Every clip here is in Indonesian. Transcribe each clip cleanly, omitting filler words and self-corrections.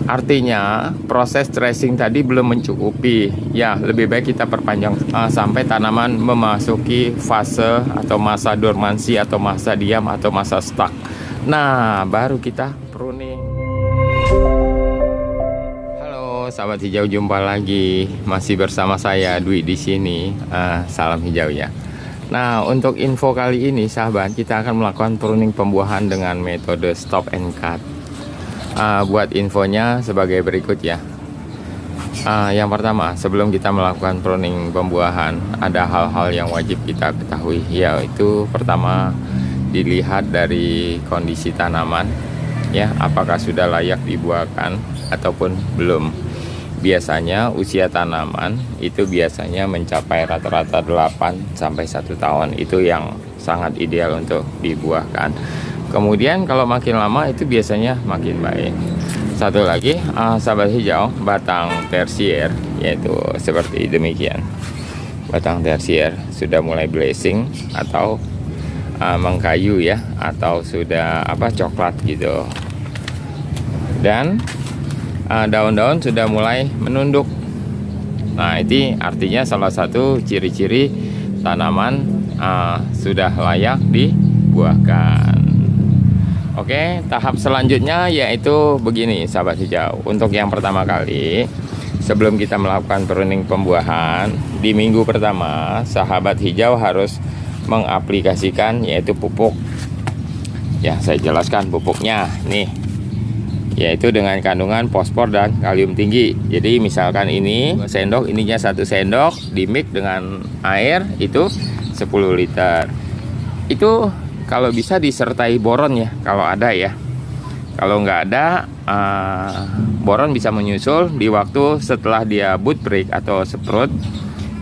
Artinya proses tracing tadi belum mencukupi. Ya, lebih baik kita perpanjang sampai tanaman memasuki fase atau masa dormansi atau masa diam atau masa stuck. Nah, baru kita pruning. Halo sahabat hijau, jumpa lagi. Masih bersama saya Dwi di sini. Salam hijau ya. Nah, untuk info kali ini sahabat, kita akan melakukan pruning pembuahan dengan metode stop and cut. Buat infonya sebagai berikut ya. Yang pertama, sebelum kita melakukan pruning pembuahan, ada hal-hal yang wajib kita ketahui, yaitu pertama, dilihat dari kondisi tanaman ya, apakah sudah layak dibuahkan ataupun belum. Biasanya usia tanaman itu biasanya mencapai rata-rata 8 sampai 1 tahun. Itu yang sangat ideal untuk dibuahkan. Kemudian kalau makin lama itu biasanya makin baik. Satu lagi, sahabat hijau, batang tersier, yaitu seperti demikian. Batang tersier sudah mulai blazing atau mengkayu ya, atau sudah coklat gitu. Dan daun-daun sudah mulai menunduk. Nah, ini artinya salah satu ciri-ciri tanaman sudah layak dibuahkan. Oke, tahap selanjutnya yaitu begini sahabat hijau. Untuk yang pertama kali, sebelum kita melakukan pruning pembuahan, di minggu pertama sahabat hijau harus mengaplikasikan yaitu pupuk. Ya, saya jelaskan pupuknya nih, yaitu dengan kandungan fosfor dan kalium tinggi. Jadi misalkan ini 2 sendok, ininya 1 sendok, dimix dengan air itu 10 liter. Itu kalau bisa disertai boron ya, kalau ada ya. Kalau nggak ada, boron bisa menyusul di waktu setelah dia boot break atau sprout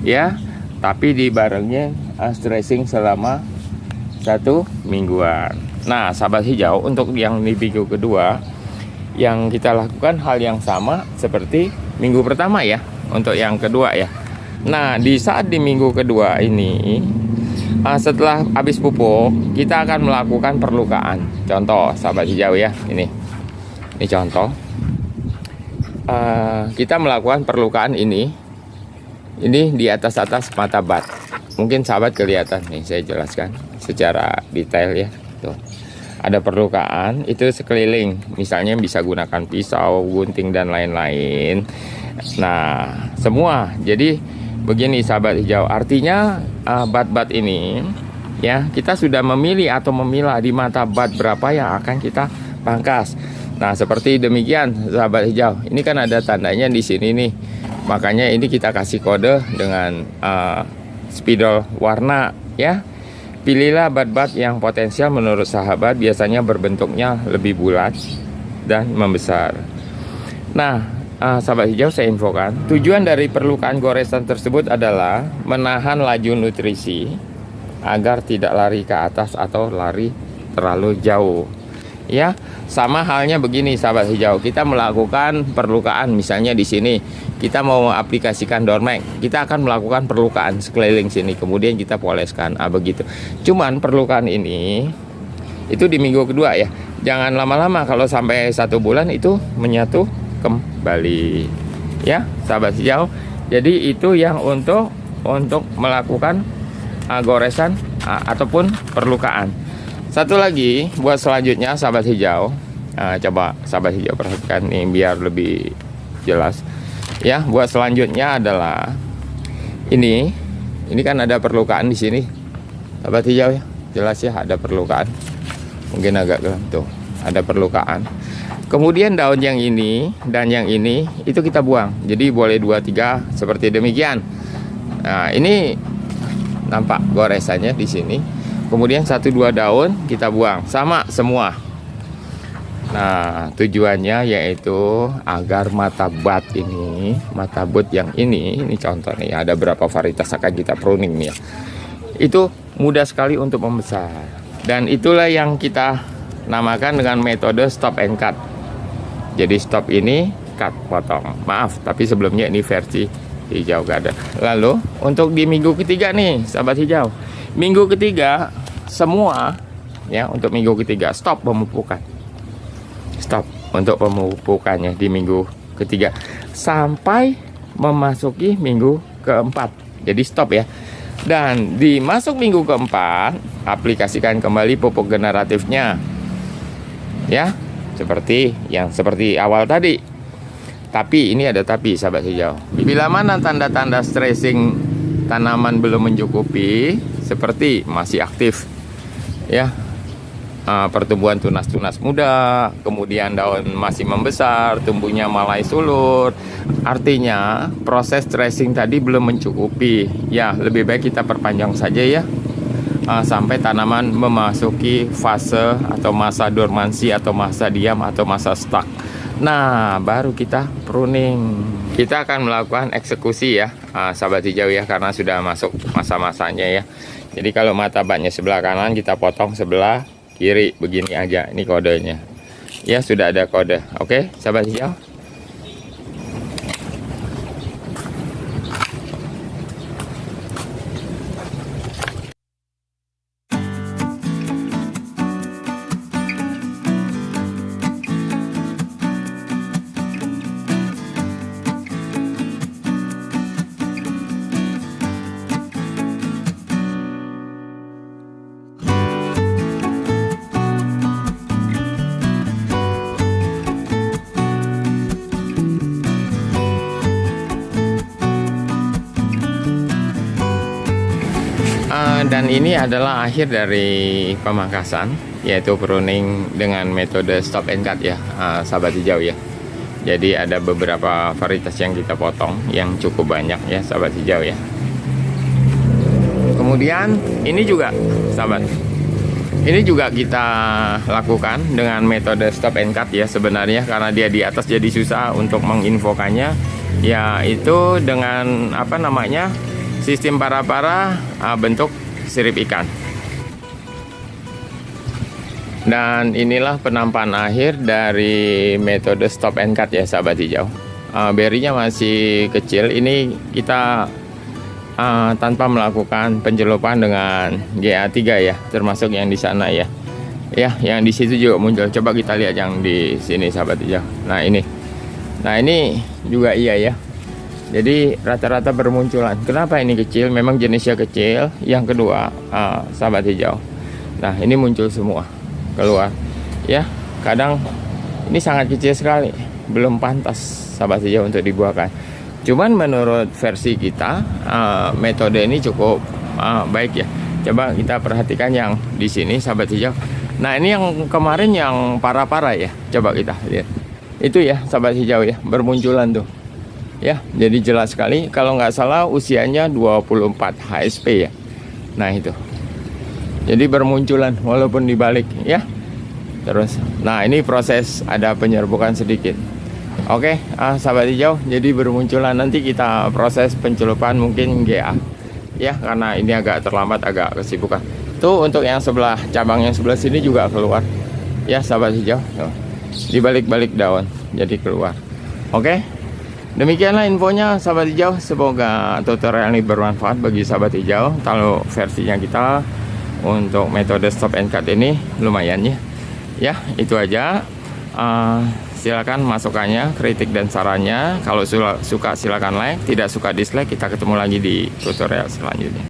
ya. Tapi dibarengnya stressing selama 1 mingguan. Nah, sahabat hijau, untuk yang di minggu kedua, yang kita lakukan hal yang sama seperti minggu pertama ya, untuk yang kedua ya. Nah, di saat di minggu kedua ini, setelah habis pupuk, kita akan melakukan perlukaan. Contoh sahabat hijau ya, ini contoh. Kita melakukan perlukaan ini di atas mata bat. Mungkin sahabat kelihatan nih, saya jelaskan secara detail ya. Tuh, ada perlukaan itu sekeliling, misalnya bisa gunakan pisau, gunting dan lain-lain. Nah, semua. Jadi begini sahabat hijau, artinya bat-bat ini ya, kita sudah memilih atau memilah di mata bat berapa yang akan kita pangkas. Nah, seperti demikian sahabat hijau. Ini kan ada tandanya di sini nih. Makanya ini kita kasih kode dengan spidol warna ya. Pilihlah bat-bat yang potensial menurut sahabat, biasanya berbentuknya lebih bulat dan membesar. Nah, sahabat hijau, saya infokan, tujuan dari perlukaan goresan tersebut adalah menahan laju nutrisi agar tidak lari ke atas atau lari terlalu jauh. Ya, sama halnya begini sahabat hijau, kita melakukan perlukaan, misalnya di sini kita mau aplikasikan Dormax, kita akan melakukan perlukaan sekeliling sini, kemudian kita poleskan, begitu. Cuman perlukaan ini itu di minggu kedua ya, jangan lama-lama, kalau sampai 1 bulan itu menyatu kembali ya sahabat hijau. Jadi itu yang untuk melakukan goresan ataupun perlukaan. Satu lagi buat selanjutnya sahabat hijau, coba sahabat hijau perhatikan nih biar lebih jelas ya. Buat selanjutnya adalah ini kan ada perlukaan di sini sahabat hijau ya, jelas ya, ada perlukaan, mungkin agak gelap tuh, ada perlukaan. Kemudian daun yang ini dan yang ini itu kita buang. Jadi boleh 2-3 seperti demikian. Nah, ini nampak goresannya di sini. Kemudian 1-2 daun kita buang, sama semua. Nah, tujuannya yaitu agar mata bat ini, mata bat yang ini contoh nih, ada berapa varietas akan kita pruning nih ya. Itu mudah sekali untuk membesar. Dan itulah yang kita namakan dengan metode stop and cut. Jadi stop ini, cut, potong. Maaf, tapi sebelumnya ini versi hijau gak ada. Lalu untuk di minggu ketiga nih sahabat hijau, minggu ketiga semua ya, untuk minggu ketiga stop pemupukan, stop. untuk pemupukannya di minggu ketiga sampai memasuki minggu keempat. Jadi stop ya. Dan di masuk minggu keempat, aplikasikan kembali pupuk generatifnya. Ya, seperti awal tadi. Tapi ini ada tapi, sahabat hijau. Bila mana tanda-tanda stressing tanaman belum mencukupi, seperti masih aktif, ya, pertumbuhan tunas-tunas muda, kemudian daun masih membesar, tumbuhnya mulai sulur, artinya proses stressing tadi belum mencukupi. Ya, lebih baik kita perpanjang saja ya, sampai tanaman memasuki fase atau masa dormansi atau masa diam atau masa stuck. Nah, baru kita pruning. Kita akan melakukan eksekusi ya, sahabat hijau ya, karena sudah masuk masa-masanya ya. Jadi kalau mata batnya sebelah kanan, kita potong sebelah kiri begini aja. Ini kodenya ya, sudah ada kode. Oke, sahabat hijau. Dan ini adalah akhir dari pemangkasan, yaitu pruning dengan metode stop and cut ya, sahabat hijau ya. Jadi ada beberapa varietas yang kita potong yang cukup banyak ya, sahabat hijau ya. Kemudian ini juga, sahabat, ini juga kita lakukan dengan metode stop and cut ya sebenarnya, karena dia di atas jadi susah untuk menginfokannya. Yaitu dengan apa namanya, sistem para-para bentuk sirip ikan. Dan inilah penampakan akhir dari metode stop and cut ya, sahabat hijau. Berinya masih kecil. Ini kita tanpa melakukan pencelupan dengan GA3 ya, termasuk yang di sana ya. Ya, yang di situ juga muncul. Coba kita lihat yang di sini, sahabat hijau. Nah ini juga iya ya. Jadi rata-rata bermunculan. Kenapa ini kecil? Memang jenisnya kecil. Yang kedua, sahabat hijau, nah ini muncul semua keluar ya. Kadang ini sangat kecil sekali, belum pantas, sahabat hijau, untuk dibuahkan. Cuman menurut versi kita, metode ini cukup baik ya. Coba kita perhatikan yang di sini, sahabat hijau. Nah ini yang kemarin yang para-para ya. Coba kita lihat. Itu ya, sahabat hijau ya, bermunculan tuh. Ya, jadi jelas sekali. Kalau nggak salah usianya 24 HSP ya. Nah itu. Jadi bermunculan walaupun dibalik ya. Terus, nah ini proses ada penyerbukan sedikit. Oke, sahabat hijau. Jadi bermunculan, nanti kita proses pencelupan mungkin GA. Ya, karena ini agak terlambat, agak kesibukan. Tuh untuk yang sebelah, cabang yang sebelah sini juga keluar. Ya, sahabat hijau. Tuh. Di balik-balik daun jadi keluar. Oke. Demikianlah infonya, sahabat hijau. Semoga tutorial ini bermanfaat bagi sahabat hijau. Kalau versinya kita untuk metode stop and cut ini lumayan ya. Ya, itu aja. Silakan masukannya, kritik dan sarannya. Kalau suka silakan like, tidak suka dislike. Kita ketemu lagi di tutorial selanjutnya.